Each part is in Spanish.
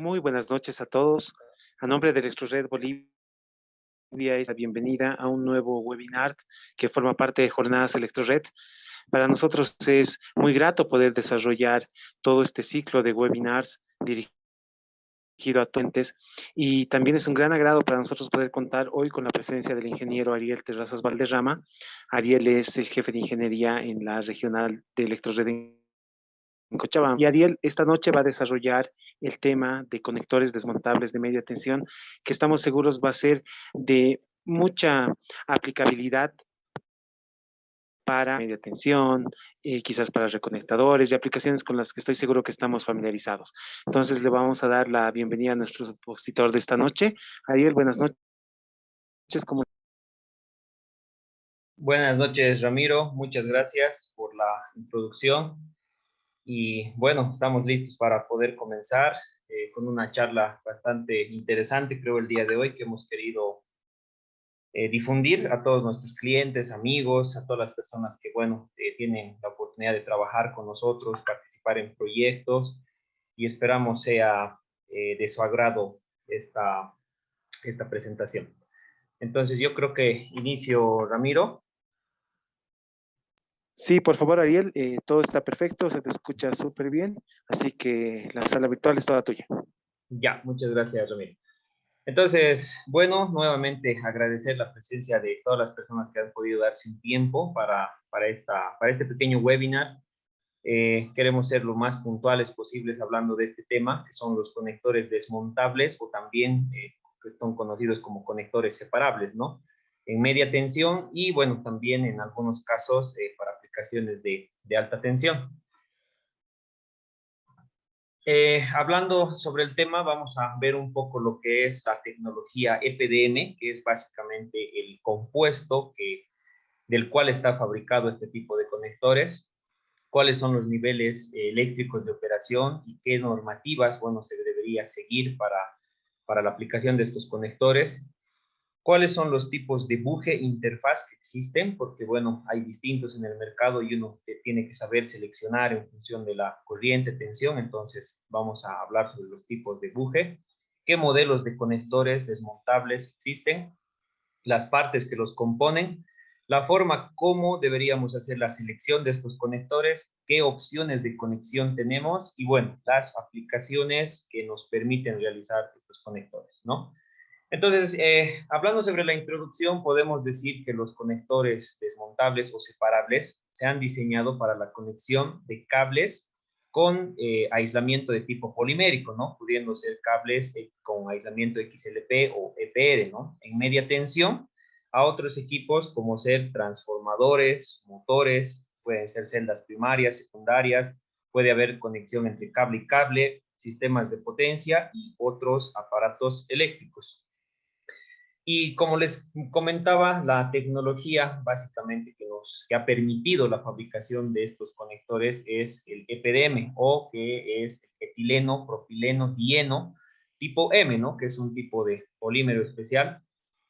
Muy buenas noches a todos. A nombre de Electrored Bolivia, es la bienvenida a un nuevo webinar que forma parte de Jornadas Electrored. Para nosotros es muy grato poder desarrollar todo este ciclo de webinars dirigido a clientes y también es un gran agrado para nosotros poder contar hoy con la presencia del ingeniero Ariel Terrazas Valderrama. Ariel es el jefe de ingeniería en la regional de Electrored en Cochabamba. Y Ariel esta noche va a desarrollar el tema de conectores desmontables de media tensión, que estamos seguros va a ser de mucha aplicabilidad para media tensión, quizás para reconectadores y aplicaciones con las que estoy seguro que estamos familiarizados. Entonces le vamos a dar la bienvenida a nuestro expositor de esta noche. Ariel, buenas noches. ¿Cómo? Buenas noches, Ramiro. Muchas gracias por la introducción. Y bueno, estamos listos para poder comenzar con una charla bastante interesante, creo, el día de hoy, que hemos querido difundir a todos nuestros clientes, amigos, a todas las personas que, bueno, tienen la oportunidad de trabajar con nosotros, participar en proyectos y esperamos sea de su agrado esta presentación. Entonces, yo creo que inicio, Ramiro. Sí, por favor, Ariel, todo está perfecto, se te escucha súper bien, así que la sala virtual es toda tuya. Ya, muchas gracias, Ramiro. Entonces, bueno, nuevamente agradecer la presencia de todas las personas que han podido darse un tiempo para este pequeño webinar. Queremos ser lo más puntuales posibles hablando de este tema, que son los conectores desmontables o también que son conocidos como conectores separables, ¿no? En media tensión y, bueno, también en algunos casos para aplicaciones de alta tensión. Hablando sobre el tema, vamos a ver un poco lo que es la tecnología EPDM, que es básicamente el compuesto del cual está fabricado este tipo de conectores, cuáles son los niveles eléctricos de operación y qué normativas, bueno, se debería seguir para la aplicación de estos conectores. ¿Cuáles son los tipos de buje interfaz que existen? Porque, bueno, hay distintos en el mercado y uno tiene que saber seleccionar en función de la corriente, tensión. Entonces, vamos a hablar sobre los tipos de buje. ¿Qué modelos de conectores desmontables existen? Las partes que los componen, la forma como deberíamos hacer la selección de estos conectores, qué opciones de conexión tenemos y, bueno, las aplicaciones que nos permiten realizar estos conectores, ¿no? Entonces, hablando sobre la introducción, podemos decir que los conectores desmontables o separables se han diseñado para la conexión de cables con aislamiento de tipo polimérico, ¿no? Pudiendo ser cables con aislamiento XLP o EPR, ¿no? En media tensión a otros equipos como ser transformadores, motores, pueden ser celdas primarias, secundarias, puede haber conexión entre cable y cable, sistemas de potencia y otros aparatos eléctricos. Y como les comentaba, la tecnología básicamente que ha permitido la fabricación de estos conectores es el EPDM o que es etileno, propileno, dieno tipo M, ¿no? Que es un tipo de polímero especial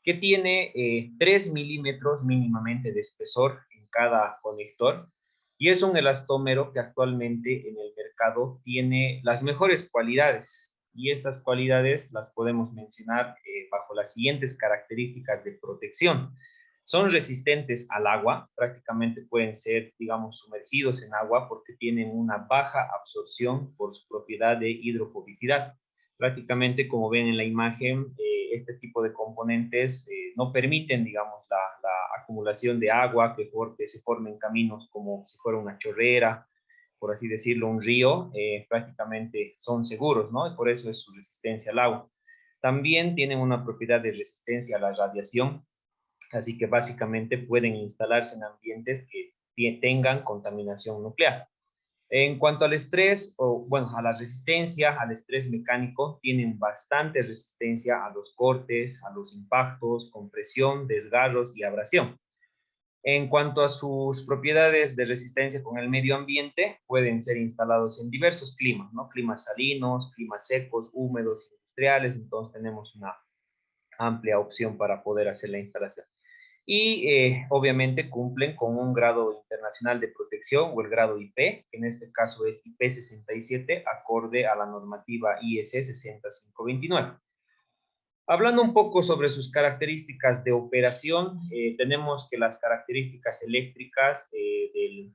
que tiene 3 milímetros mínimamente de espesor en cada conector y es un elastómero que actualmente en el mercado tiene las mejores cualidades y estas cualidades las podemos mencionar bajo las siguientes características de protección. Son resistentes al agua, prácticamente pueden ser, digamos, sumergidos en agua porque tienen una baja absorción por su propiedad de hidrofobicidad. Prácticamente, como ven en la imagen, este tipo de componentes no permiten, digamos, la acumulación de agua que se formen caminos como si fuera una chorrera, por así decirlo, un río, prácticamente son seguros, ¿no? Y por eso es su resistencia al agua. También tienen una propiedad de resistencia a la radiación, así que básicamente pueden instalarse en ambientes que tengan contaminación nuclear. En cuanto al estrés, o bueno, a la resistencia, al estrés mecánico, tienen bastante resistencia a los cortes, a los impactos, compresión, desgarros y abrasión. En cuanto a sus propiedades de resistencia con el medio ambiente, pueden ser instalados en diversos climas, ¿no? Climas salinos, climas secos, húmedos, industriales, entonces tenemos una amplia opción para poder hacer la instalación. y obviamente cumplen con un grado internacional de protección o el grado IP, que en este caso es IP 67, acorde a la normativa IS 60529. Hablando un poco sobre sus características de operación, tenemos que las características eléctricas del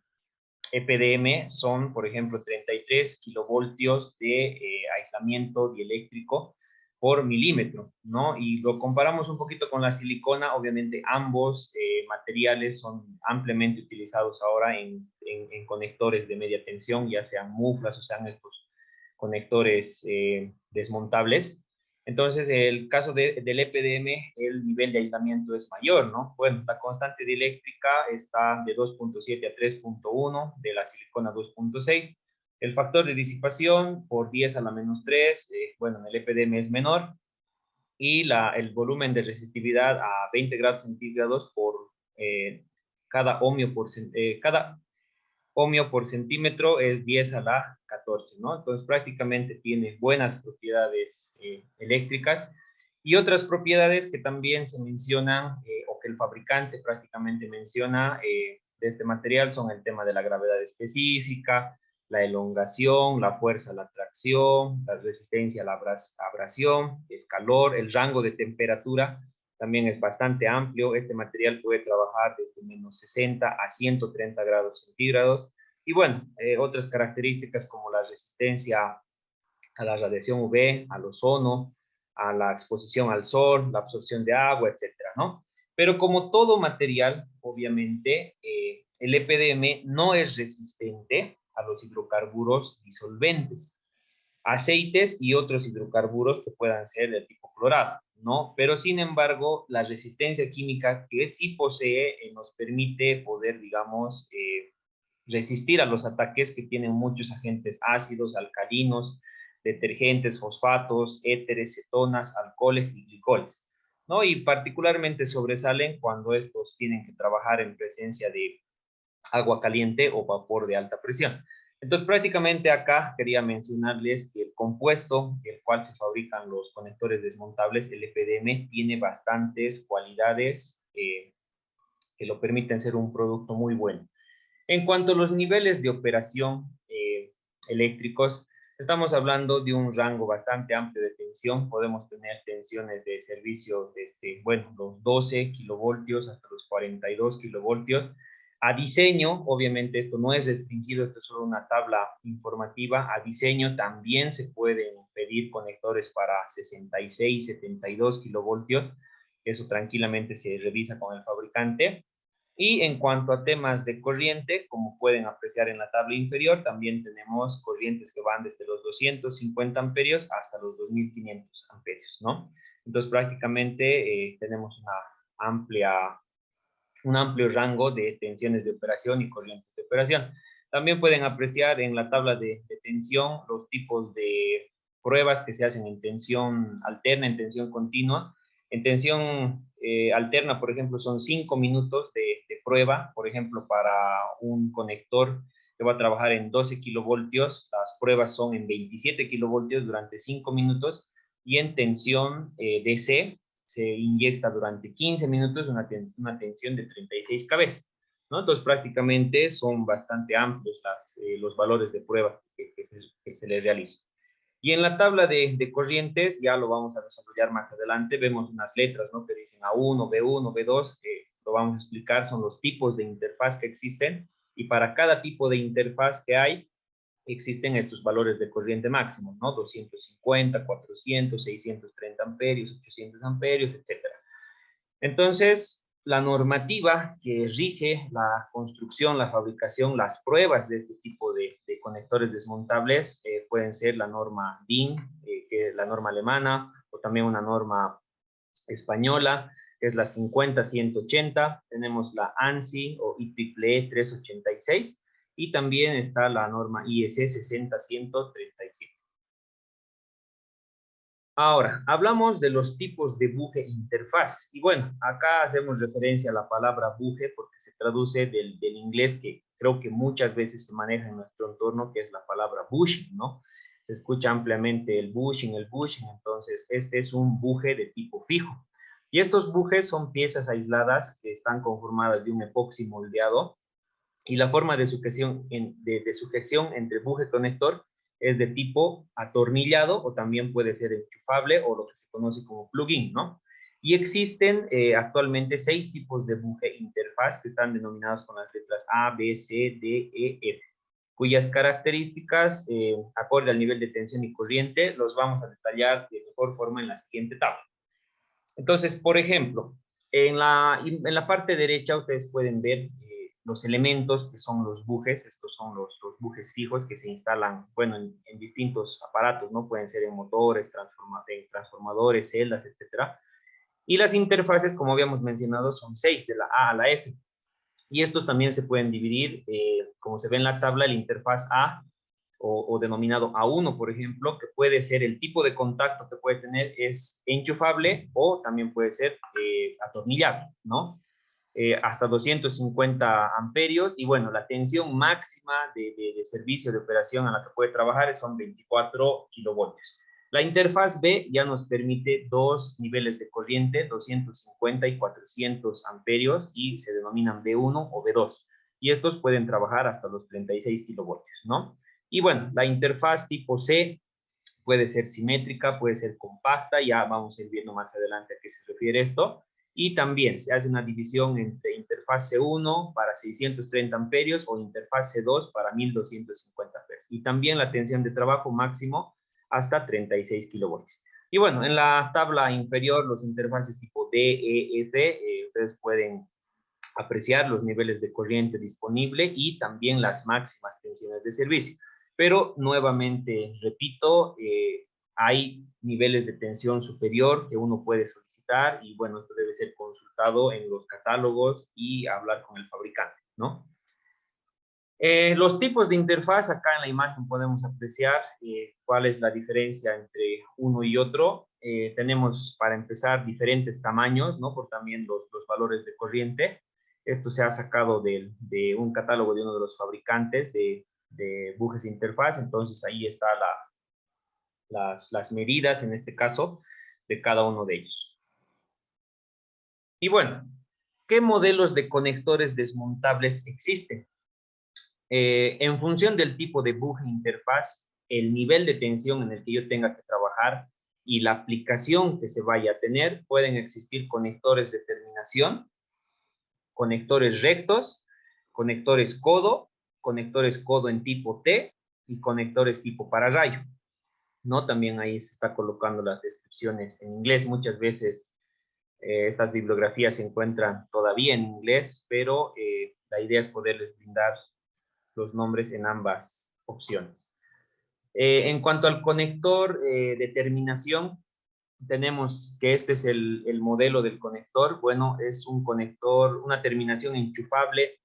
EPDM son, por ejemplo, 33 kilovoltios de aislamiento dieléctrico por milímetro, ¿no? Y lo comparamos un poquito con la silicona, obviamente ambos materiales son ampliamente utilizados ahora en conectores de media tensión, ya sean muflas o sean estos conectores desmontables. Entonces, el caso del EPDM, el nivel de aislamiento es mayor, ¿no? Bueno, la constante dieléctrica está de 2.7 a 3.1, de la silicona 2.6. El factor de disipación por 10 a la menos 3, bueno, en el EPDM es menor. Y el volumen de resistividad a 20 grados centígrados por cada ohmio cada ohmio por centímetro es 10 a la 14, ¿no? Entonces prácticamente tiene buenas propiedades eléctricas y otras propiedades que también se mencionan o que el fabricante prácticamente menciona de este material son el tema de la gravedad específica, la elongación, la fuerza a la tracción, la resistencia a la abrasión, el calor, el rango de temperatura también es bastante amplio. Este material puede trabajar desde menos 60 a 130 grados centígrados. Y bueno, otras características como la resistencia a la radiación UV, al ozono, a la exposición al sol, la absorción de agua, etcétera, ¿no? Pero como todo material, obviamente, el EPDM no es resistente a los hidrocarburos disolventes, aceites y otros hidrocarburos que puedan ser de tipo clorado, ¿no? Pero sin embargo, la resistencia química que sí posee nos permite poder, digamos, resistir a los ataques que tienen muchos agentes ácidos, alcalinos, detergentes, fosfatos, éteres, cetonas, alcoholes y glicoles, ¿no? Y particularmente sobresalen cuando estos tienen que trabajar en presencia de agua caliente o vapor de alta presión. Entonces, prácticamente acá quería mencionarles que el compuesto del cual se fabrican los conectores desmontables, el EPDM, tiene bastantes cualidades que lo permiten ser un producto muy bueno. En cuanto a los niveles de operación eléctricos, estamos hablando de un rango bastante amplio de tensión. Podemos tener tensiones de servicio desde, bueno, los 12 kilovoltios hasta los 42 kilovoltios. A diseño, obviamente esto no es restringido, esto es solo una tabla informativa. A diseño también se pueden pedir conectores para 66, 72 kilovoltios. Eso tranquilamente se revisa con el fabricante. Y en cuanto a temas de corriente, como pueden apreciar en la tabla inferior, también tenemos corrientes que van desde los 250 amperios hasta los 2500 amperios, ¿no? Entonces prácticamente tenemos un amplio rango de tensiones de operación y corrientes de operación. También pueden apreciar en la tabla de tensión los tipos de pruebas que se hacen en tensión alterna, en tensión continua. En tensión alterna, por ejemplo, son 5 minutos de prueba, por ejemplo, para un conector que va a trabajar en 12 kilovoltios, las pruebas son en 27 kilovoltios durante 5 minutos, y en tensión DC se inyecta durante 15 minutos una tensión de 36 kV, ¿no? Entonces prácticamente son bastante amplios los valores de prueba que se les realiza. Y en la tabla de corrientes, ya lo vamos a desarrollar más adelante, vemos unas letras, ¿no? Que dicen A1, B1, B2, que lo vamos a explicar, son los tipos de interfaz que existen, y para cada tipo de interfaz que hay, existen estos valores de corriente máximo, ¿no? 250, 400, 630 amperios, 800 amperios, etcétera. Entonces, la normativa que rige la construcción, la fabricación, las pruebas de este tipo de conectores desmontables pueden ser la norma DIN, que es la norma alemana, o también una norma española, que es la 50-180. Tenemos la ANSI o IEEE 386, y también está la norma IS 60-137. Ahora, hablamos de los tipos de buje interfaz. Y bueno, acá hacemos referencia a la palabra buje porque se traduce del inglés, que creo que muchas veces se maneja en nuestro entorno, que es la palabra bushing, ¿no? Se escucha ampliamente el bushing, entonces este es un buje de tipo fijo. Y estos bujes son piezas aisladas que están conformadas de un epoxi moldeado, y la forma de sujeción, de sujeción entre buje y conector es de tipo atornillado, o también puede ser enchufable, o lo que se conoce como plug-in, ¿no? Y existen actualmente 6 tipos de buje interfaz que están denominados con las letras A, B, C, D, E, F, cuyas características, acorde al nivel de tensión y corriente, los vamos a detallar de mejor forma en la siguiente tabla. Entonces, por ejemplo, en la parte derecha ustedes pueden ver los elementos que son los bujes. Estos son los bujes fijos que se instalan, bueno, en distintos aparatos, ¿no? Pueden ser en motores, transformadores, celdas, etcétera. Y las interfaces, como habíamos mencionado, son 6, de la A a la F. Y estos también se pueden dividir, como se ve en la tabla, la interfaz A, o denominado A1, por ejemplo, que puede ser el tipo de contacto que puede tener, es enchufable, o también puede ser atornillado, ¿no? Hasta 250 amperios, y bueno, la tensión máxima de servicio de operación a la que puede trabajar son 24 kilovoltios. La interfaz B ya nos permite 2 niveles de corriente, 250 y 400 amperios, y se denominan B1 o B2. Y estos pueden trabajar hasta los 36 kilovoltios, ¿no? Y bueno, la interfaz tipo C puede ser simétrica, puede ser compacta, ya vamos a ir viendo más adelante a qué se refiere esto. Y también se hace una división entre interfaz C1 para 630 amperios o interfaz C2 para 1250 amperios. Y también la tensión de trabajo máximo hasta 36 kilovoltios. Y bueno, en la tabla inferior, los interfaces tipo D, E, F, ustedes pueden apreciar los niveles de corriente disponible y también las máximas tensiones de servicio. Pero nuevamente, repito, hay niveles de tensión superior que uno puede solicitar, y bueno, esto debe ser consultado en los catálogos y hablar con el fabricante, ¿no? Los tipos de interfaz, acá en la imagen podemos apreciar cuál es la diferencia entre uno y otro. Tenemos, para empezar, diferentes tamaños, ¿no? Por también los valores de corriente. Esto se ha sacado de un catálogo de uno de los fabricantes de bujes interfaz. Entonces ahí está las medidas, en este caso, de cada uno de ellos. Y bueno, ¿qué modelos de conectores desmontables existen? En función del tipo de buje interfaz, el nivel de tensión en el que yo tenga que trabajar y la aplicación que se vaya a tener, pueden existir conectores de terminación, conectores rectos, conectores codo en tipo T y conectores tipo pararrayo, ¿no? También ahí se está colocando las descripciones en inglés. Muchas veces estas bibliografías se encuentran todavía en inglés, pero la idea es poderles brindar los nombres en ambas opciones. En cuanto al conector de terminación, tenemos que este es el modelo del conector. Bueno, es un conector, una terminación enchufable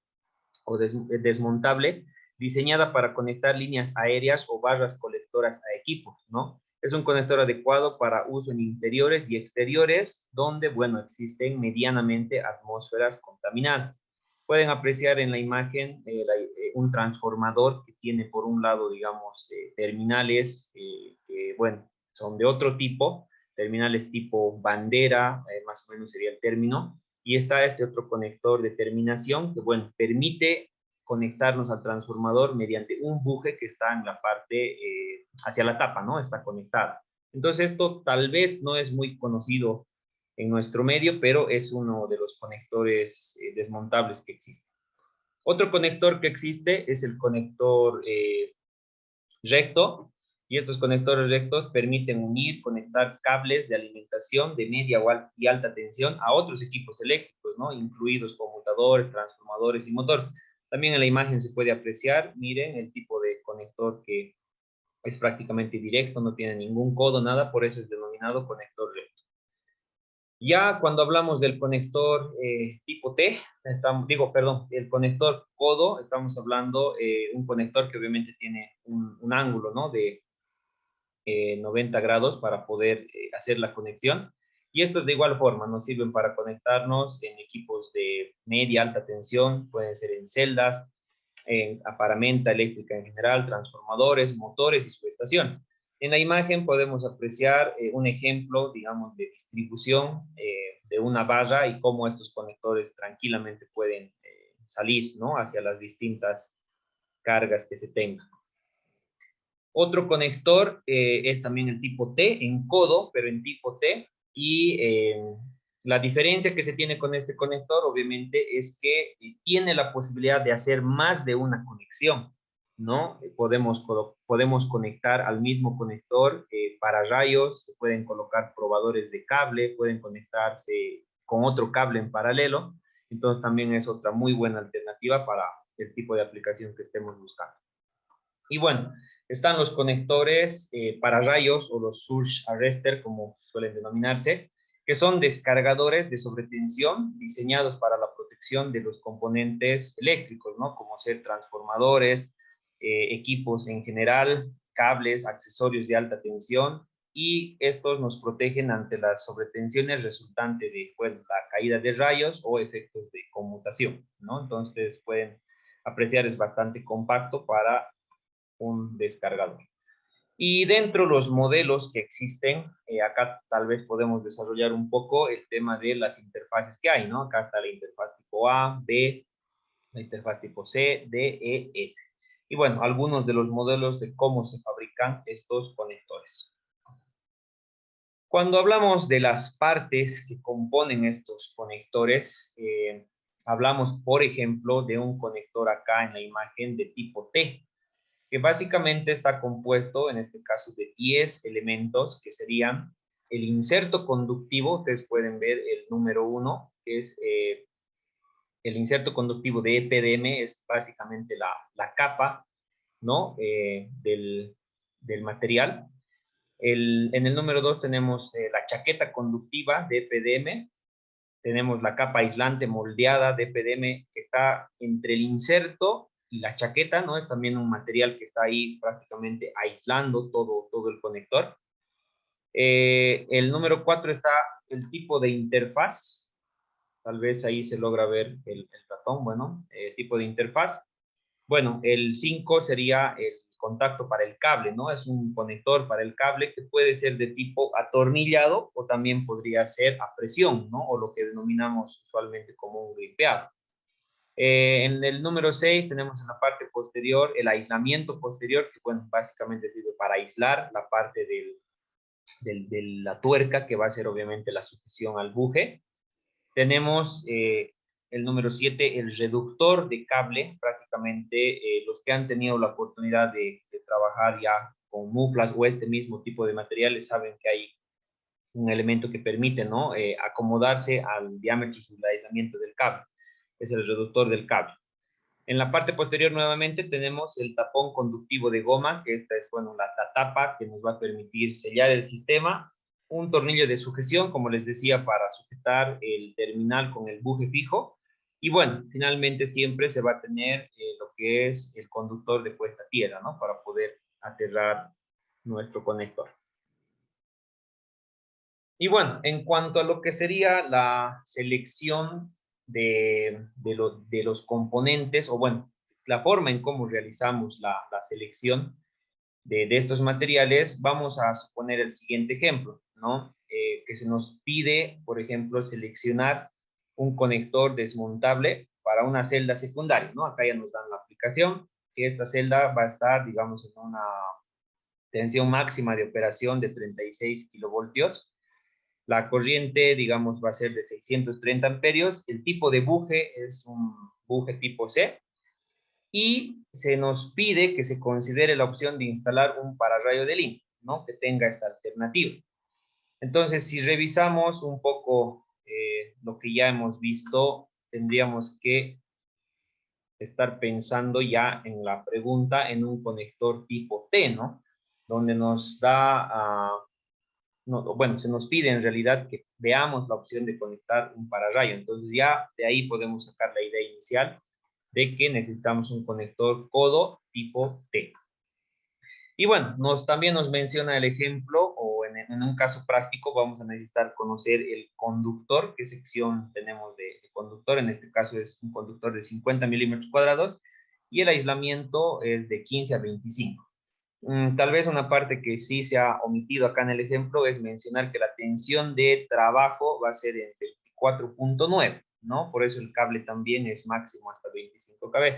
o desmontable, diseñada para conectar líneas aéreas o barras colectoras a equipos, ¿no? Es un conector adecuado para uso en interiores y exteriores, donde, bueno, existen medianamente atmósferas contaminadas. Pueden apreciar en la imagen un transformador que tiene por un lado, digamos, terminales que, bueno, son de otro tipo, terminales tipo bandera, más o menos sería el término, y está este otro conector de terminación que, bueno, permite conectarnos al transformador mediante un buje que está en la parte hacia la tapa, ¿no? Está conectada. Entonces esto tal vez no es muy conocido en nuestro medio, pero es uno de los conectores desmontables que existe. Otro conector que existe es el conector recto, y estos conectores rectos permiten unir, conectar cables de alimentación de media y alta tensión a otros equipos eléctricos, ¿no? Incluidos conmutadores, transformadores y motores. También en la imagen se puede apreciar, miren, el tipo de conector que es prácticamente directo, no tiene ningún codo, nada, por eso es denominado conector recto. Ya cuando hablamos del conector tipo T, el conector codo, estamos hablando un conector que obviamente tiene un ángulo, ¿no? De 90 grados para poder hacer la conexión. Y estos de igual forma nos sirven para conectarnos en equipos de media, alta tensión, pueden ser en celdas, en aparamenta eléctrica en general, transformadores, motores y subestaciones. En la imagen podemos apreciar un ejemplo, digamos, de distribución una barra y cómo estos conectores tranquilamente pueden salir, ¿no? Hacia las distintas cargas que se tengan. Otro conector es también el tipo T, en codo, pero en tipo T. Y la diferencia que se tiene con este conector, obviamente, es que tiene la posibilidad de hacer más de una conexión, ¿no? Podemos conectar al mismo conector para rayos, se pueden colocar probadores de cable, pueden conectarse con otro cable en paralelo. Entonces, también es otra muy buena alternativa para el tipo de aplicación que estemos buscando. Y bueno, están los conectores para rayos o los surge arrestor, como suelen denominarse, que son descargadores de sobretensión diseñados para la protección de los componentes eléctricos, ¿no? Como ser transformadores, equipos en general, cables, accesorios de alta tensión, y estos nos protegen ante las sobretensiones resultantes de, bueno, la caída de rayos o efectos de conmutación, ¿no? Entonces pueden apreciar, es bastante compacto para un descargador. Y dentro de los modelos que existen, acá tal vez podemos desarrollar un poco el tema de las interfaces que hay, ¿no? Acá está la interfaz tipo A, B, la interfaz tipo C, D, E, F. Y bueno, algunos de los modelos de cómo se fabrican estos conectores. Cuando hablamos de las partes que componen estos conectores, hablamos, por ejemplo, de un conector acá en la imagen de tipo T, que básicamente está compuesto, en este caso, de 10 elementos, que serían el inserto conductivo. Ustedes pueden ver el número 1, que es el inserto conductivo de EPDM, es básicamente la capa, ¿no? Del material. En el número 2 tenemos la chaqueta conductiva de EPDM, tenemos la capa aislante moldeada de EPDM que está entre el inserto y la chaqueta, ¿no? Es también un material que está ahí prácticamente aislando todo el conector. El número 4 está el tipo de interfaz. Tal vez ahí se logra ver el ratón, bueno, tipo de interfaz. Bueno, el 5 sería el contacto para el cable, ¿no? Es un conector para el cable que puede ser de tipo atornillado o también podría ser a presión, ¿no? O lo que denominamos usualmente como un gripeado. En el número 6 tenemos en la parte posterior el aislamiento posterior, que bueno, básicamente sirve para aislar la parte de la tuerca, que va a ser obviamente la sujeción al buje. Tenemos el número 7, el reductor de cable. Prácticamente los que han tenido la oportunidad de trabajar ya con muflas o este mismo tipo de materiales saben que hay un elemento que permite, ¿no? Acomodarse al diámetro y el aislamiento del cable. Es el reductor del cable. En la parte posterior nuevamente tenemos el tapón conductivo de goma, que esta es, bueno, la tapa que nos va a permitir sellar el sistema. Un tornillo de sujeción, como les decía, para sujetar el terminal con el buje fijo. Y bueno, finalmente siempre se va a tener lo que es el conductor de puesta a tierra, ¿no? Para poder aterrar nuestro conector. Y bueno, en cuanto a lo que sería la selección de los componentes, o bueno, la forma en cómo realizamos la selección de estos materiales, vamos a suponer el siguiente ejemplo, ¿no? Que se nos pide, por ejemplo, seleccionar un conector desmontable para una celda secundaria, ¿no? Acá ya nos dan la aplicación, que esta celda va a estar, digamos, en una tensión máxima de operación de 36 kilovoltios. La corriente, digamos, va a ser de 630 amperios. El tipo de buje es un buje tipo C. Y se nos pide que se considere la opción de instalar un pararrayo de línea, ¿no? Que tenga esta alternativa. Entonces, si revisamos un poco lo que ya hemos visto, tendríamos que estar pensando ya en la pregunta en un conector tipo T, ¿no? Donde nos da... no, bueno, se nos pide en realidad que veamos la opción de conectar un pararrayo. Entonces ya de ahí podemos sacar la idea inicial de que necesitamos un conector codo tipo T. Y bueno, también nos menciona el ejemplo, o en un caso práctico vamos a necesitar conocer el conductor, qué sección tenemos de conductor. En este caso es un conductor de 50 milímetros cuadrados y el aislamiento es de 15 a 25. Tal vez una parte que sí se ha omitido acá en el ejemplo es mencionar que la tensión de trabajo va a ser entre 24.9, ¿no? Por eso el cable también es máximo hasta 25 kb.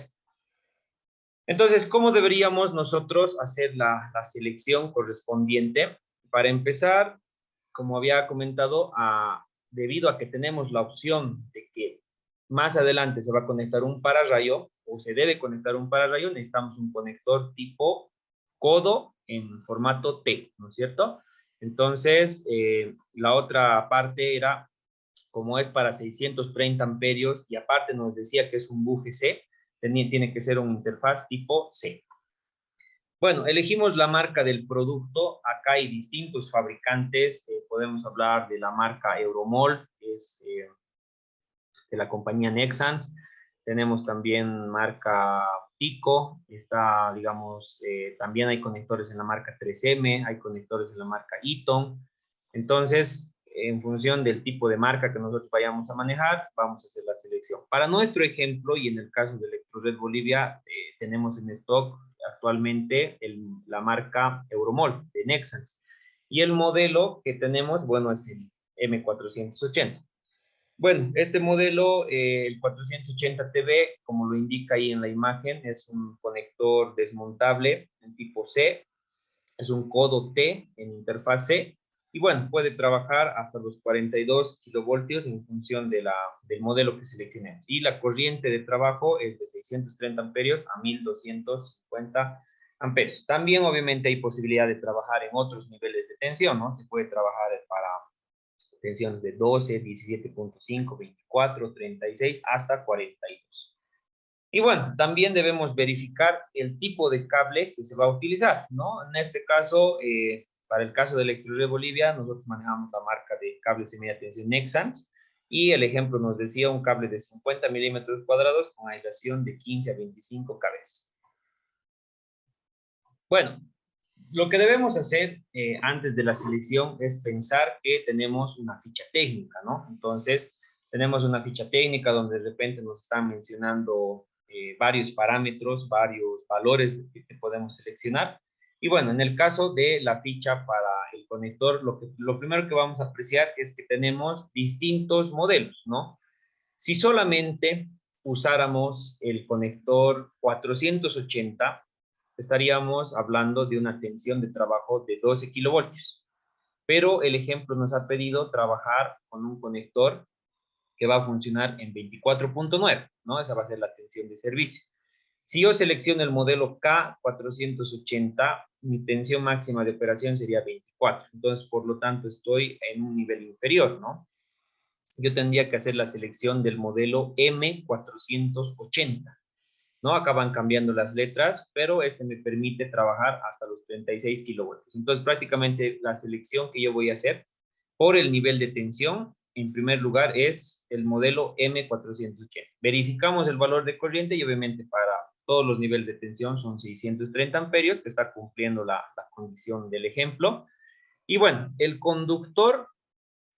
Entonces, ¿cómo deberíamos nosotros hacer la selección correspondiente? Para empezar, como había comentado, debido a que tenemos la opción de que más adelante se va a conectar un pararrayo, o se debe conectar un pararrayo, necesitamos un conector tipo codo en formato T, ¿no es cierto? Entonces, la otra parte era, como es para 630 amperios, y aparte nos decía que es un VGC, tiene que ser una interfaz tipo C. Bueno, elegimos la marca del producto. Acá hay distintos fabricantes. Podemos hablar de la marca Euromold, que es de la compañía Nexans. Tenemos también marca Pico. Está, digamos, también hay conectores en la marca 3M, hay conectores en la marca Eaton. Entonces, en función del tipo de marca que nosotros vayamos a manejar, vamos a hacer la selección. Para nuestro ejemplo, y en el caso de Electrored Bolivia, tenemos en stock actualmente la marca Euromold de Nexans. Y el modelo que tenemos, bueno, es el M480. Bueno, este modelo, el 480TB, como lo indica ahí en la imagen, es un conector desmontable en tipo C, es un codo T en interfaz C, y bueno, puede trabajar hasta los 42 kilovoltios en función del modelo que seleccionemos. Y la corriente de trabajo es de 630 amperios a 1250 amperios. También, obviamente, hay posibilidad de trabajar en otros niveles de tensión, ¿no? Se puede trabajar para tensiones de 12, 17.5, 24, 36 hasta 42. Y bueno, también debemos verificar el tipo de cable que se va a utilizar, ¿no? En este caso, para el caso de Electrored Bolivia, nosotros manejamos la marca de cables de media tensión Nexans, y el ejemplo nos decía un cable de 50 milímetros cuadrados con aislación de 15 a 25 kb. Bueno, lo que debemos hacer antes de la selección es pensar que tenemos una ficha técnica, ¿no? Entonces, tenemos una ficha técnica donde de repente nos están mencionando varios parámetros, varios valores que podemos seleccionar. Y bueno, en el caso de la ficha para el conector, lo primero que vamos a apreciar es que tenemos distintos modelos, ¿no? Si solamente usáramos el conector 480, estaríamos hablando de una tensión de trabajo de 12 kilovoltios. Pero el ejemplo nos ha pedido trabajar con un conector que va a funcionar en 24.9, ¿no? Esa va a ser la tensión de servicio. Si yo selecciono el modelo K480, mi tensión máxima de operación sería 24. Entonces, por lo tanto, estoy en un nivel inferior, ¿no? Yo tendría que hacer la selección del modelo M480, ¿no? Acá van cambiando las letras, pero este me permite trabajar hasta los 36 kilovoltios. Entonces, prácticamente la selección que yo voy a hacer por el nivel de tensión, en primer lugar, es el modelo M480. Verificamos el valor de corriente y obviamente para todos los niveles de tensión son 630 amperios, que está cumpliendo la condición del ejemplo. Y bueno, el conductor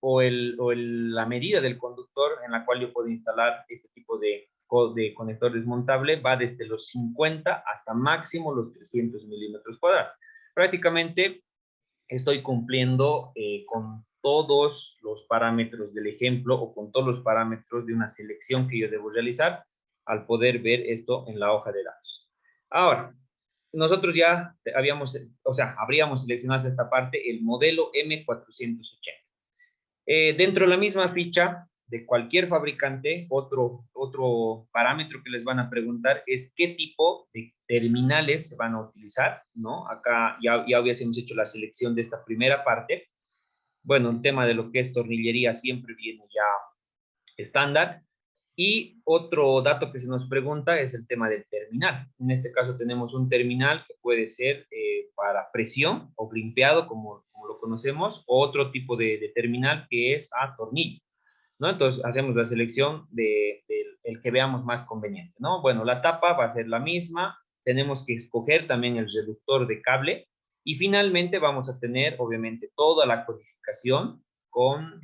la medida del conductor en la cual yo puedo instalar este tipo de conector desmontable va desde los 50 hasta máximo los 300 milímetros cuadrados. Prácticamente estoy cumpliendo con todos los parámetros del ejemplo o con todos los parámetros de una selección que yo debo realizar al poder ver esto en la hoja de datos. Ahora, nosotros ya habríamos seleccionado esta parte, el modelo M480. Dentro de la misma ficha de cualquier fabricante, otro parámetro que les van a preguntar es qué tipo de terminales se van a utilizar, ¿no? Acá ya hubiésemos hecho la selección de esta primera parte. Bueno, el tema de lo que es tornillería siempre viene ya estándar. Y otro dato que se nos pregunta es el tema del terminal. En este caso tenemos un terminal que puede ser para presión o grimpeado, como lo conocemos, o otro tipo de terminal que es a tornillo, ¿no? Entonces hacemos la selección del que veamos más conveniente, ¿no? Bueno, la tapa va a ser la misma, tenemos que escoger también el reductor de cable y finalmente vamos a tener, obviamente, toda la codificación con,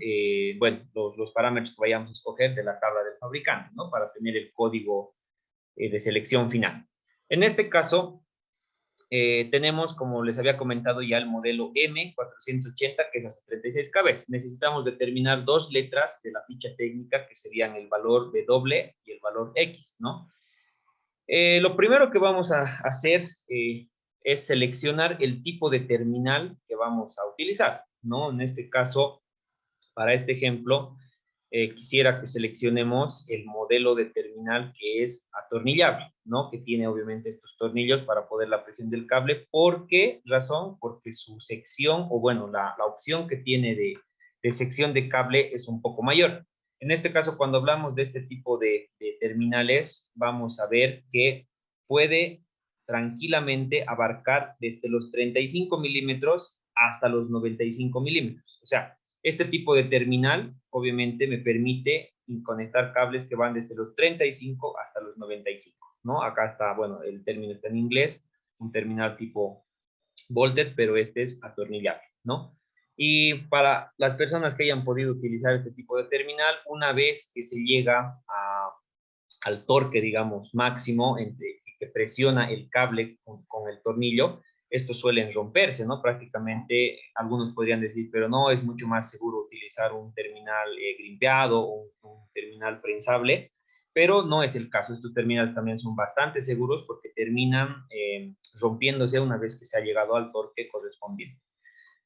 bueno, los parámetros que vayamos a escoger de la tabla del fabricante, ¿no? Para tener el código de selección final. En este caso, tenemos, como les había comentado ya, el modelo M480, que es hasta 36 kb. Necesitamos determinar dos letras de la ficha técnica, que serían el valor W y el valor X, ¿no? Lo primero que vamos a hacer es seleccionar el tipo de terminal que vamos a utilizar, ¿no? En este caso, para este ejemplo, quisiera que seleccionemos el modelo de terminal que es atornillable, ¿no? Que tiene obviamente estos tornillos para poder la presión del cable. ¿Por qué razón? Porque su sección, o bueno, la opción que tiene de sección de cable es un poco mayor. En este caso, cuando hablamos de este tipo de terminales, vamos a ver que puede tranquilamente abarcar desde los 35 milímetros hasta los 95 milímetros. O sea, este tipo de terminal, obviamente, me permite conectar cables que van desde los 35 hasta los 95, ¿no? Acá está, bueno, el término está en inglés, un terminal tipo volted, pero este es atornillable, ¿no? Y para las personas que hayan podido utilizar este tipo de terminal, una vez que se llega al torque, digamos, máximo entre, que presiona el cable con el tornillo, estos suelen romperse, ¿no? Prácticamente algunos podrían decir, pero no, es mucho más seguro utilizar un terminal grimpeado o un terminal prensable, pero no es el caso. Estos terminales también son bastante seguros porque terminan rompiéndose una vez que se ha llegado al torque correspondiente,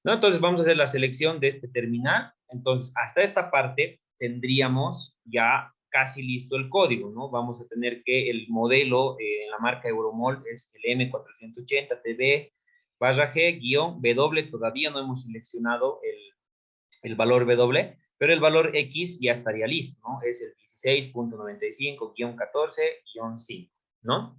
¿no? Entonces vamos a hacer la selección de este terminal. Entonces, hasta esta parte tendríamos ya casi listo el código, ¿no? Vamos a tener que el modelo en la marca Euromol es el M480TB barra G-W, todavía no hemos seleccionado el valor W, pero el valor X ya estaría listo, ¿no? Es el 16.95-14-5, ¿no?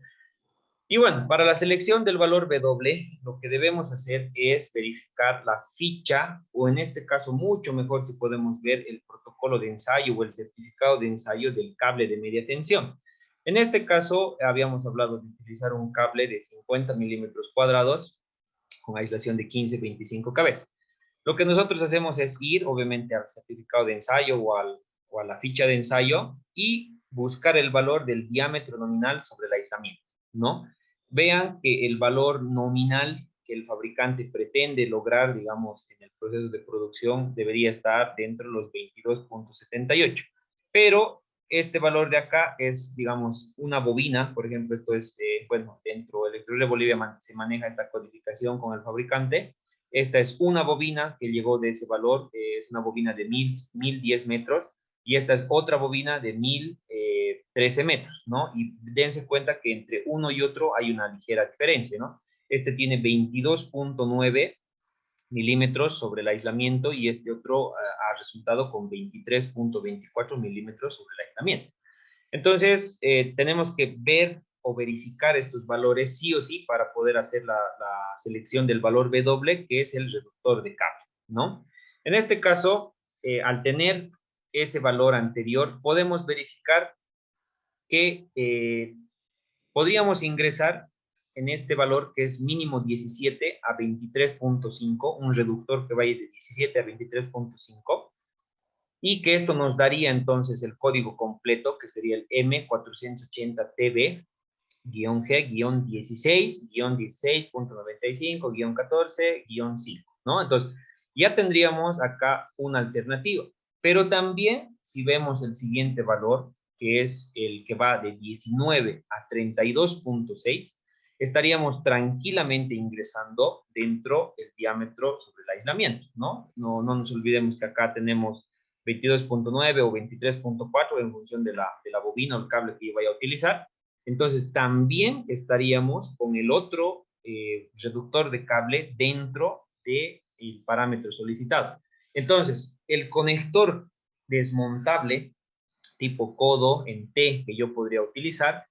Y bueno, para la selección del valor W, lo que debemos hacer es verificar la ficha, o en este caso mucho mejor si podemos ver el protocolo de ensayo o el certificado de ensayo del cable de media tensión. En este caso, habíamos hablado de utilizar un cable de 50 milímetros cuadrados con aislación de 15-25 kb. Lo que nosotros hacemos es ir, obviamente, al certificado de ensayo o a la ficha de ensayo y buscar el valor del diámetro nominal sobre el aislamiento, ¿no? Vean que el valor nominal que el fabricante pretende lograr, digamos, en el proceso de producción debería estar dentro de los 22.78. Pero este valor de acá es, digamos, una bobina, por ejemplo, esto es, bueno, dentro de Electrored Bolivia se maneja esta codificación con el fabricante. Esta es una bobina que llegó de ese valor, es una bobina de 1010 metros, y esta es otra bobina de 1013 metros, ¿no? Y dense cuenta que entre uno y otro hay una ligera diferencia, ¿no? Este tiene 22.9 milímetros sobre el aislamiento y este otro ha resultado con 23.24 milímetros sobre el aislamiento. Entonces, tenemos que ver o verificar estos valores sí o sí para poder hacer la selección del valor W, que es el reductor de cable, ¿no? En este caso, al tener ese valor anterior, podemos verificar que podríamos ingresar en este valor que es mínimo 17 a 23.5, un reductor que vaya de 17 a 23.5, y que esto nos daría entonces el código completo, que sería el M480TB-G-16-16.95-14-5, ¿no? Entonces, ya tendríamos acá una alternativa. Pero también, si vemos el siguiente valor, que es el que va de 19 a 32.6, estaríamos tranquilamente ingresando dentro del diámetro sobre el aislamiento, ¿no? No nos olvidemos que acá tenemos 22.9 o 23.4 en función de la bobina o el cable que yo vaya a utilizar. Entonces, también estaríamos con el otro reductor de cable dentro del parámetro solicitado. Entonces, el conector desmontable tipo codo en T que yo podría utilizar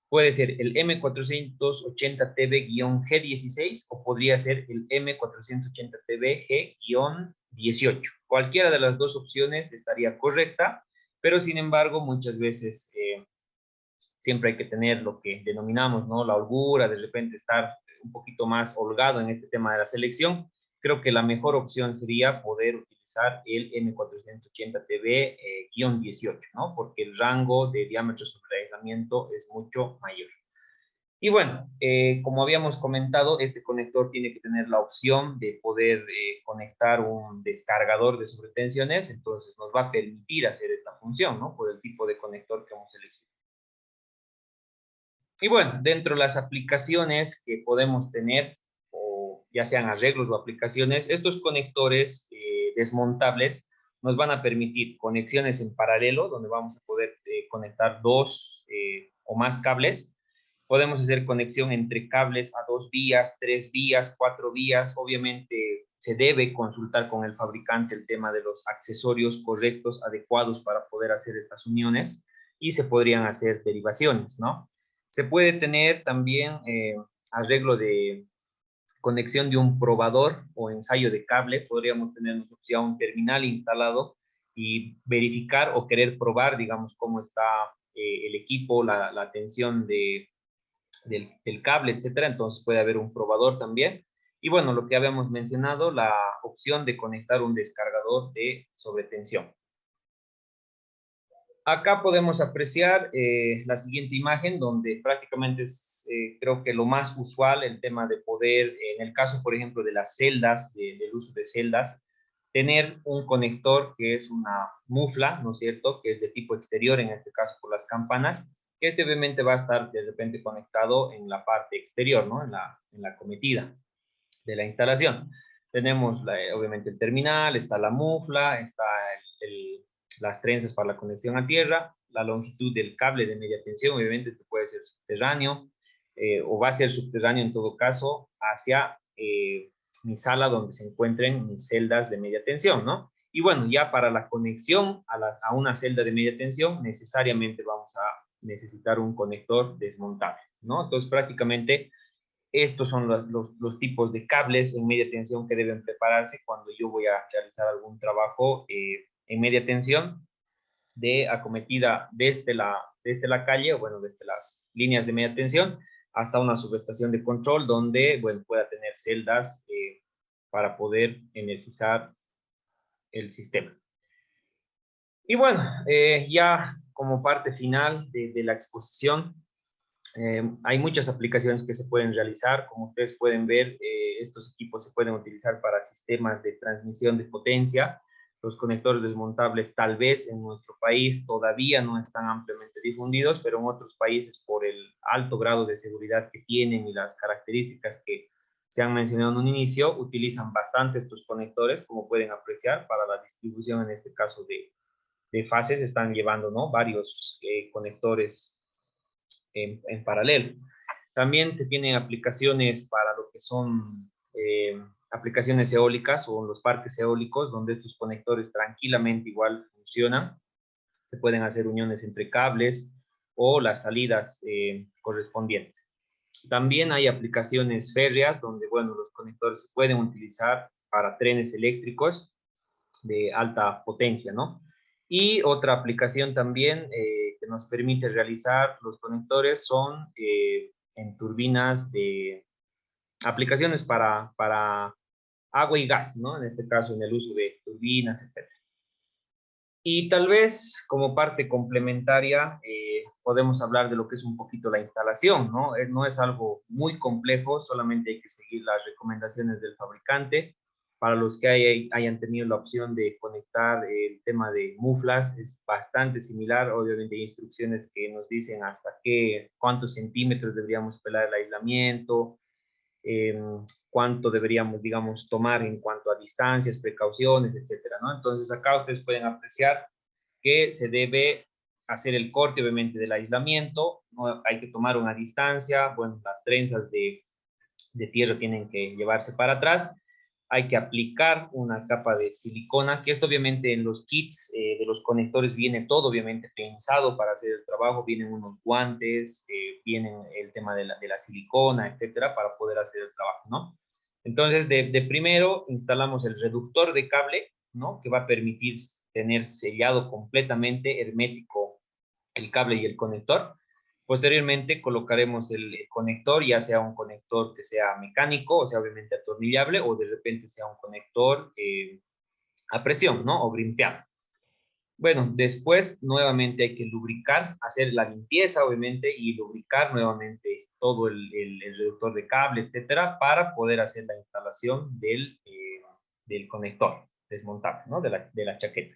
puede ser el M480TB-G16 o podría ser el M480TB-G-18. Cualquiera de las dos opciones estaría correcta, pero sin embargo muchas veces siempre hay que tener lo que denominamos, ¿no? La holgura, de repente estar un poquito más holgado en este tema de la selección. Creo que la mejor opción sería poder utilizar el M480TB-18, ¿no? Porque el rango de diámetro sobre el aislamiento es mucho mayor. Y bueno, como habíamos comentado, este conector tiene que tener la opción de poder conectar un descargador de sobretensiones, entonces nos va a permitir hacer esta función, ¿no? Por el tipo de conector que hemos seleccionado. Y bueno, dentro de las aplicaciones que podemos tener, o ya sean arreglos o aplicaciones, estos conectores desmontables nos van a permitir conexiones en paralelo, donde vamos a poder conectar dos o más cables. Podemos hacer conexión entre cables a 2 vías, 3 vías, 4 vías. Obviamente se debe consultar con el fabricante el tema de los accesorios correctos, adecuados para poder hacer estas uniones, y se podrían hacer derivaciones, ¿no? Se puede tener también arreglo de conexión de un probador o ensayo de cable. Podríamos tener ya un terminal instalado y verificar o querer probar, digamos, cómo está el equipo, la tensión del cable, etcétera. Entonces puede haber un probador también. Y bueno, lo que habíamos mencionado, la opción de conectar un descargador de sobretensión. Acá podemos apreciar la siguiente imagen, donde prácticamente es, creo que lo más usual, el tema de poder, en el caso, por ejemplo, de las celdas, del uso de celdas, tener un conector que es una mufla, ¿no es cierto?, que es de tipo exterior, en este caso por las campanas, que este obviamente va a estar de repente conectado en la parte exterior, ¿no?, en la cometida de la instalación. Tenemos obviamente el terminal, está la mufla, está las trenzas para la conexión a tierra, la longitud del cable de media tensión. Obviamente este puede ser subterráneo, o va a ser subterráneo en todo caso, hacia mi sala donde se encuentren mis celdas de media tensión, ¿no? Y bueno, ya para la conexión a una celda de media tensión, necesariamente vamos a necesitar un conector desmontable, ¿no? Entonces prácticamente estos son los tipos de cables en media tensión que deben prepararse cuando yo voy a realizar algún trabajo en media tensión de acometida desde la calle, o bueno, desde las líneas de media tensión hasta una subestación de control donde, bueno, pueda tener celdas para poder energizar el sistema. Y bueno, ya como parte final de la exposición, hay muchas aplicaciones que se pueden realizar. Como ustedes pueden ver, estos equipos se pueden utilizar para sistemas de transmisión de potencia. Los conectores desmontables tal vez en nuestro país todavía no están ampliamente difundidos, pero en otros países, por el alto grado de seguridad que tienen y las características que se han mencionado en un inicio, utilizan bastante estos conectores, como pueden apreciar, para la distribución, en este caso de fases. Están llevando, ¿no?, varios conectores en paralelo. También tienen aplicaciones para lo que son aplicaciones eólicas o los parques eólicos, donde estos conectores tranquilamente igual funcionan. Se pueden hacer uniones entre cables o las salidas correspondientes. También hay aplicaciones férreas donde, bueno, los conectores se pueden utilizar para trenes eléctricos de alta potencia, ¿no? Y otra aplicación también que nos permite realizar los conectores son en turbinas de aplicaciones para agua y gas, ¿no? En este caso, en el uso de turbinas, etc. Y tal vez como parte complementaria podemos hablar de lo que es un poquito la instalación, ¿no? No es algo muy complejo, solamente hay que seguir las recomendaciones del fabricante. Para los que hayan tenido la opción de conectar el tema de muflas, es bastante similar. Obviamente hay instrucciones que nos dicen hasta cuántos centímetros deberíamos pelar el aislamiento, eh, cuánto deberíamos, digamos, tomar en cuanto a distancias, precauciones, etcétera, ¿no? Entonces acá ustedes pueden apreciar que se debe hacer el corte, obviamente, del aislamiento, ¿no? Hay que tomar una distancia, bueno, las trenzas de tierra tienen que llevarse para atrás, hay que aplicar una capa de silicona, que esto obviamente en los kits de los conectores viene todo obviamente pensado para hacer el trabajo. Vienen unos guantes, vienen el tema de la silicona, etcétera, para poder hacer el trabajo, ¿no? Entonces, de primero instalamos el reductor de cable, ¿no?, que va a permitir tener sellado completamente hermético el cable y el conector. Posteriormente colocaremos el conector, ya sea un conector que sea mecánico, o sea, obviamente atornillable, o de repente sea un conector a presión, ¿no?, o grimpeado. Bueno, después nuevamente hay que lubricar, hacer la limpieza, obviamente, y lubricar nuevamente todo el reductor de cable, etcétera, para poder hacer la instalación del conector desmontable, ¿no? De la chaqueta.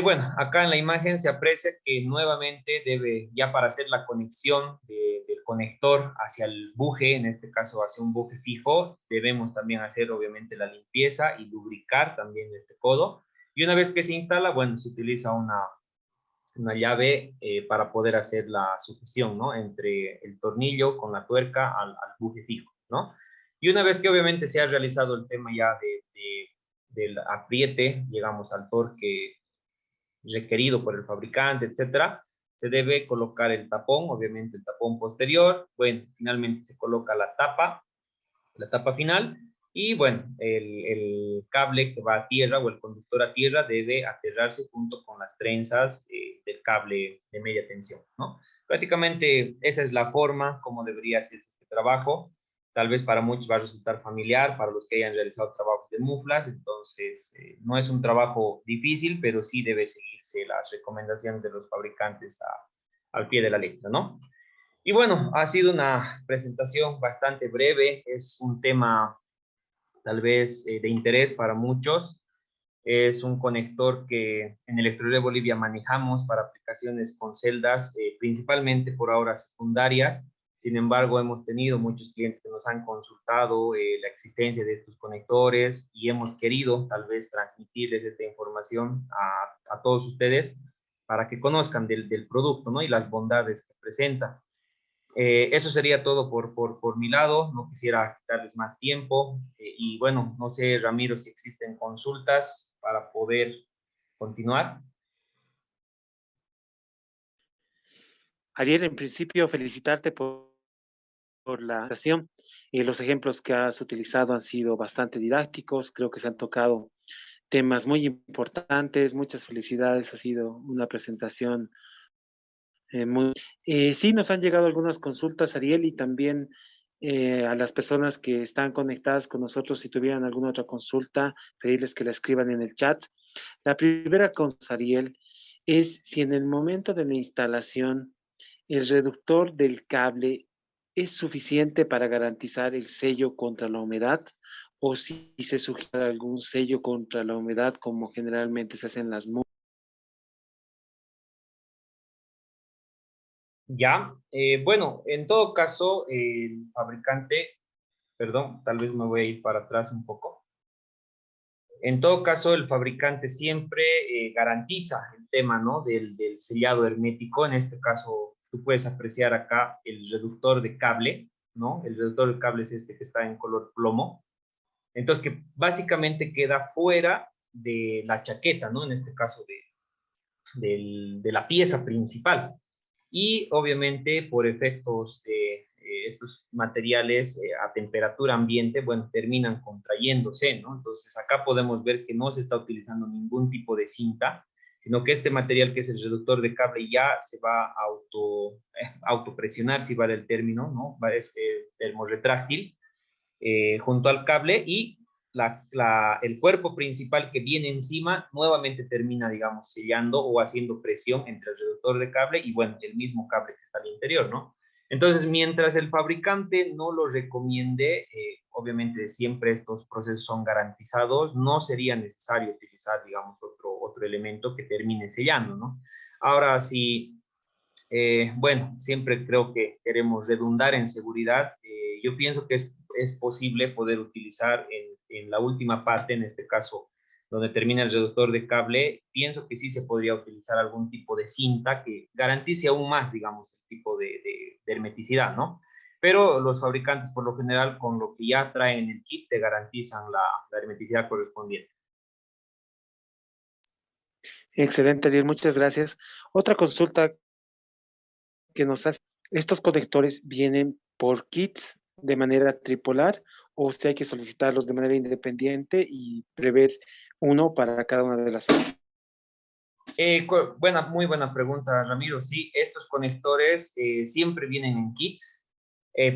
Bueno, acá en la imagen se aprecia que nuevamente debe, ya para hacer la conexión del conector hacia el buje, en este caso hacia un buje fijo, debemos también hacer obviamente la limpieza y lubricar también este codo. Y una vez que se instala, bueno, se utiliza una llave para poder hacer la sujeción, ¿no? Entre el tornillo con la tuerca al buje fijo, ¿no? Y una vez que obviamente se ha realizado el tema ya del apriete, llegamos al torque requerido por el fabricante, etcétera, se debe colocar el tapón, obviamente el tapón posterior, bueno, finalmente se coloca la tapa final, y bueno, el cable que va a tierra o el conductor a tierra debe aterrarse junto con las trenzas del cable de media tensión, ¿no? Prácticamente esa es la forma como debería hacerse este trabajo. Tal vez para muchos va a resultar familiar, para los que hayan realizado trabajos de muflas, entonces no es un trabajo difícil, pero sí debe seguirse las recomendaciones de los fabricantes al pie de la letra, ¿no? Y bueno, ha sido una presentación bastante breve, es un tema tal vez de interés para muchos. Es un conector que en Electrored Bolivia manejamos para aplicaciones con celdas, principalmente por ahora secundarias. Sin embargo, hemos tenido muchos clientes que nos han consultado la existencia de estos conectores y hemos querido tal vez transmitirles esta información a todos ustedes para que conozcan del producto, ¿no? Y las bondades que presenta. Eso sería todo por mi lado, no quisiera quitarles más tiempo y bueno, no sé, Ramiro, si existen consultas para poder continuar. Ariel, en principio, felicitarte por la presentación. Los ejemplos que has utilizado han sido bastante didácticos, creo que se han tocado temas muy importantes. Muchas felicidades, ha sido una presentación muy... sí, nos han llegado algunas consultas, Ariel, y también a las personas que están conectadas con nosotros, si tuvieran alguna otra consulta, pedirles que la escriban en el chat. La primera consulta, Ariel, es si en el momento de la instalación el reductor del cable es suficiente para garantizar el sello contra la humedad o si se sugiere algún sello contra la humedad como generalmente se hacen las mudas. Ya, bueno, en todo caso, el fabricante, perdón, tal vez me voy a ir para atrás un poco. En todo caso, el fabricante siempre garantiza el tema, ¿no? Del sellado hermético. En este caso, tú puedes apreciar acá el reductor de cable, ¿no? El reductor de cable es este que está en color plomo. Entonces, que básicamente queda fuera de la chaqueta, ¿no? En este caso de la pieza principal. Y obviamente por efectos de estos materiales a temperatura ambiente, bueno, terminan contrayéndose, ¿no? Entonces acá podemos ver que no se está utilizando ningún tipo de cinta, sino que este material que es el reductor de cable ya se va a autopresionar, si vale el término, ¿no? Es termorretráctil junto al cable y el cuerpo principal que viene encima nuevamente termina, digamos, sellando o haciendo presión entre el reductor de cable y, bueno, el mismo cable que está al interior, ¿no? Entonces, mientras el fabricante no lo recomiende, obviamente siempre estos procesos son garantizados, no sería necesario utilizar, digamos, otro elemento que termine sellando, ¿no? Ahora, si bueno, siempre creo que queremos redundar en seguridad. Yo pienso que es posible poder utilizar en la última parte, en este caso, donde termina el reductor de cable, pienso que sí se podría utilizar algún tipo de cinta que garantice aún más, digamos, el tipo de hermeticidad, ¿no? Pero los fabricantes, por lo general, con lo que ya traen en el kit, te garantizan la hermeticidad correspondiente. Excelente, Ariel, muchas gracias. Otra consulta que nos hace, ¿estos conectores vienen por kits de manera tripolar o si hay que solicitarlos de manera independiente y prever uno para cada una de las fases? Muy buena pregunta, Ramiro. Sí, estos conectores siempre vienen en kits.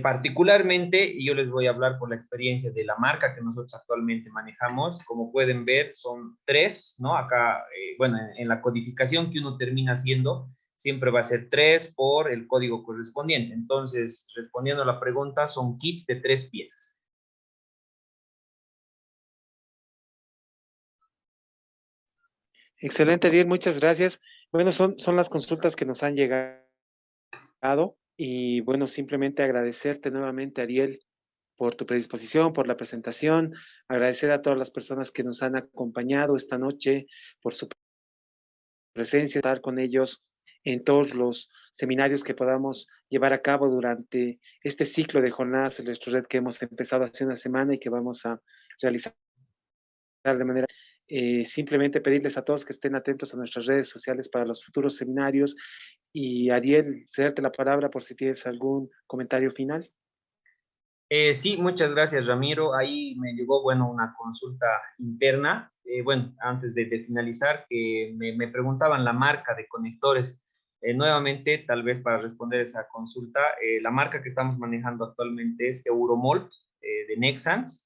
Particularmente, y yo les voy a hablar por la experiencia de la marca que nosotros actualmente manejamos. Como pueden ver, son tres, ¿no? Acá, bueno, en la codificación que uno termina haciendo, siempre va a ser 3 por el código correspondiente. Entonces, respondiendo a la pregunta, son kits de 3 piezas. Excelente, Ariel, muchas gracias. Bueno, son las consultas que nos han llegado y bueno, simplemente agradecerte nuevamente, Ariel, por tu predisposición, por la presentación, agradecer a todas las personas que nos han acompañado esta noche por su presencia, estar con ellos en todos los seminarios que podamos llevar a cabo durante este ciclo de jornadas Electrored que hemos empezado hace una semana y que vamos a realizar de manera simplemente pedirles a todos que estén atentos a nuestras redes sociales para los futuros seminarios. Y Ariel, cederte la palabra por si tienes algún comentario final. Sí, muchas gracias, Ramiro. Ahí me llegó, bueno, una consulta interna. Bueno, antes de finalizar, que me preguntaban la marca de conectores. Nuevamente, tal vez para responder esa consulta, la marca que estamos manejando actualmente es Euromold de Nexans.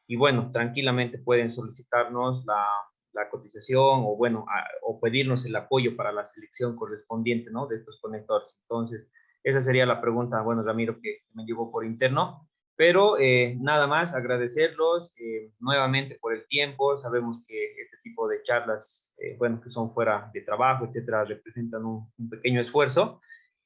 Y bueno, tranquilamente pueden solicitarnos la cotización o bueno, o pedirnos el apoyo para la selección correspondiente, ¿no? De estos conectores. Entonces, esa sería la pregunta, bueno, Ramiro, que me llegó por interno. Pero nada más, agradecerlos nuevamente por el tiempo. Sabemos que este tipo de charlas, bueno, que son fuera de trabajo, etcétera, representan un pequeño esfuerzo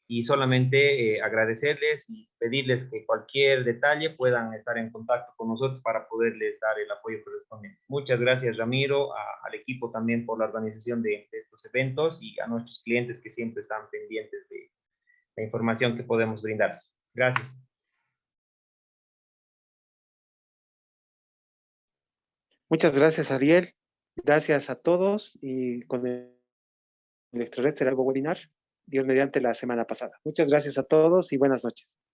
y solamente agradecerles y pedirles que cualquier detalle puedan estar en contacto con nosotros para poderles dar el apoyo correspondiente. Muchas gracias, Ramiro, al equipo también por la organización de estos eventos y a nuestros clientes que siempre están pendientes de la información que podemos brindarles. Gracias. Muchas gracias, Ariel. Gracias a todos y con el Electrored será algo webinar. Dios mediante la semana pasada. Muchas gracias a todos y buenas noches.